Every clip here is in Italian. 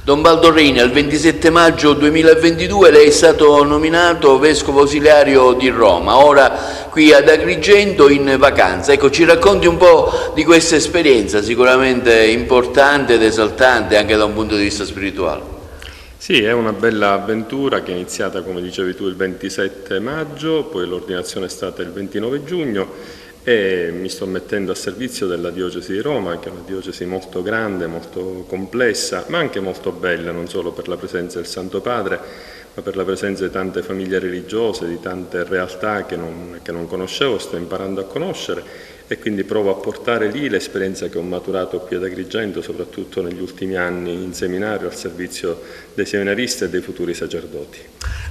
Don Baldo Reina, il 27 maggio 2022 lei è stato nominato Vescovo Ausiliario di Roma, ora qui ad Agrigento in vacanza. Ecco, ci racconti un po' di questa esperienza, sicuramente importante ed esaltante anche da un punto di vista spirituale. Sì, è una bella avventura che è iniziata, come dicevi tu, il 27 maggio, poi l'ordinazione è stata il 29 giugno e mi sto mettendo a servizio della diocesi di Roma, che è una diocesi molto grande, molto complessa, ma anche molto bella, non solo per la presenza del Santo Padre, ma per la presenza di tante famiglie religiose, di tante realtà che non conoscevo, sto imparando a conoscere e quindi provo a portare lì l'esperienza che ho maturato qui ad Agrigento, soprattutto negli ultimi anni in seminario al servizio dei seminaristi e dei futuri sacerdoti.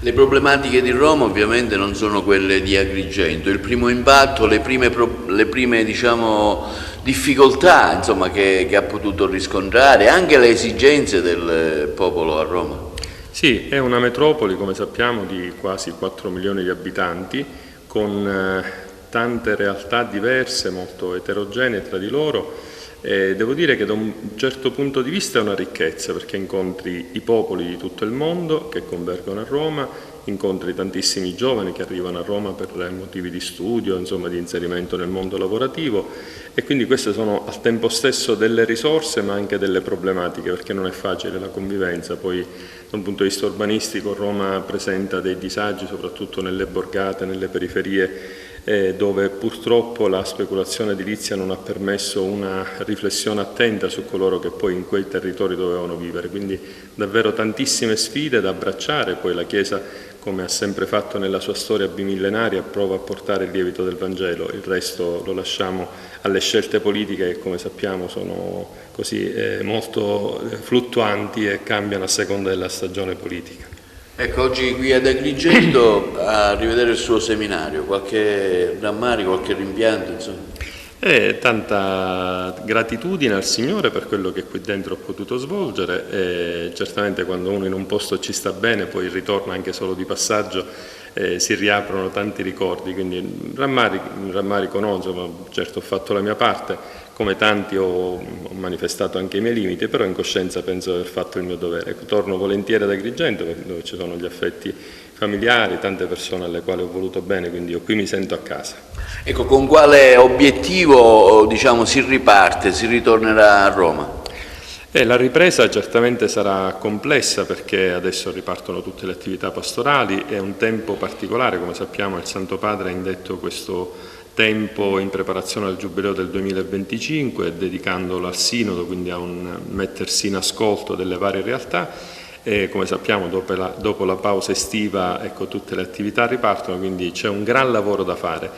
Le problematiche di Roma ovviamente non sono quelle di Agrigento, il primo impatto, le prime diciamo, difficoltà insomma, che ha potuto riscontrare, anche le esigenze del popolo a Roma. Sì, è una metropoli, come sappiamo, di quasi 4 milioni di abitanti, con tante realtà diverse, molto eterogenee tra di loro. Devo dire che da un certo punto di vista è una ricchezza, perché incontri i popoli di tutto il mondo che convergono a Roma, incontri tantissimi giovani che arrivano a Roma per motivi di studio, insomma di inserimento nel mondo lavorativo, e quindi queste sono al tempo stesso delle risorse ma anche delle problematiche, perché non è facile la convivenza. Poi da un punto di vista urbanistico Roma presenta dei disagi soprattutto nelle borgate, nelle periferie, dove purtroppo la speculazione edilizia non ha permesso una riflessione attenta su coloro che poi in quei territori dovevano vivere, quindi davvero tantissime sfide da abbracciare. Poi la Chiesa, come ha sempre fatto nella sua storia bimillenaria, prova a portare il lievito del Vangelo, il resto lo lasciamo alle scelte politiche che, come sappiamo, sono così molto fluttuanti e cambiano a seconda della stagione politica. Ecco, oggi qui ad Agrigento a rivedere il suo seminario, qualche rammarico, qualche rimpianto, insomma? Tanta gratitudine al Signore per quello che qui dentro ho potuto svolgere e certamente quando uno in un posto ci sta bene, poi il ritorno anche solo di passaggio, si riaprono tanti ricordi, quindi rammarico no, insomma, certo ho fatto la mia parte, come tanti ho manifestato anche i miei limiti, però in coscienza penso di aver fatto il mio dovere. Torno volentieri ad Agrigento dove ci sono gli affetti familiari, tante persone alle quali ho voluto bene, quindi io qui mi sento a casa. Ecco, con quale obiettivo diciamo, si riparte, si ritornerà a Roma? La ripresa certamente sarà complessa perché adesso ripartono tutte le attività pastorali, è un tempo particolare, come sappiamo il Santo Padre ha indetto questo tempo in preparazione al Giubileo del 2025, dedicandolo al Sinodo, quindi a un mettersi in ascolto delle varie realtà. E come sappiamo dopo la pausa estiva ecco, tutte le attività ripartono, quindi c'è un gran lavoro da fare.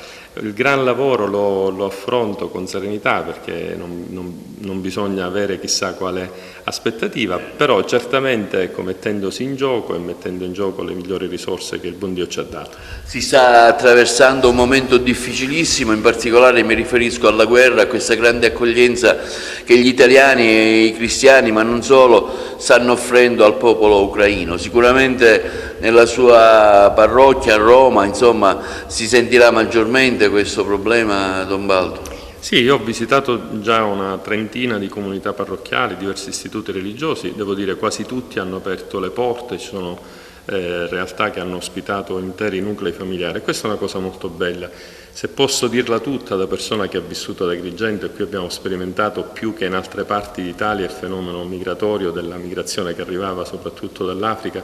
Il gran lavoro lo affronto con serenità perché non bisogna avere chissà quale aspettativa, però certamente ecco, mettendosi in gioco e mettendo in gioco le migliori risorse che il buon Dio ci ha dato. Si sta attraversando un momento difficilissimo, in particolare mi riferisco alla guerra, a questa grande accoglienza che gli italiani e i cristiani, ma non solo, stanno offrendo al popolo ucraino. Sicuramente nella sua parrocchia a Roma, insomma, si sentirà maggiormente questo problema, Don Baldo? Sì, io ho visitato già una trentina di comunità parrocchiali, diversi istituti religiosi, devo dire quasi tutti hanno aperto le porte, ci sono realtà che hanno ospitato interi nuclei familiari. Questa è una cosa molto bella. Se posso dirla tutta da persona che ha vissuto ad Agrigento, e qui abbiamo sperimentato più che in altre parti d'Italia il fenomeno migratorio della migrazione che arrivava soprattutto dall'Africa.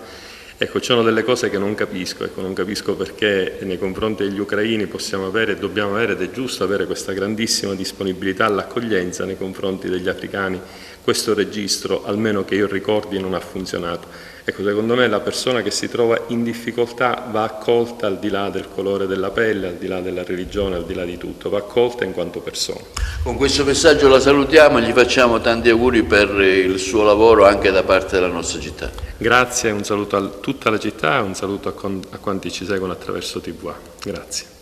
Ecco, ci sono delle cose che non capisco, non capisco perché nei confronti degli ucraini possiamo avere, dobbiamo avere ed è giusto avere questa grandissima disponibilità all'accoglienza nei confronti degli africani. Questo registro, almeno che io ricordi, non ha funzionato. Ecco, secondo me la persona che si trova in difficoltà va accolta al di là del colore della pelle, al di là della religione, al di là di tutto, va accolta in quanto persona. Con questo messaggio la salutiamo e gli facciamo tanti auguri per il suo lavoro anche da parte della nostra città. Grazie, un saluto a tutta la città e un saluto a quanti ci seguono attraverso TVA. Grazie.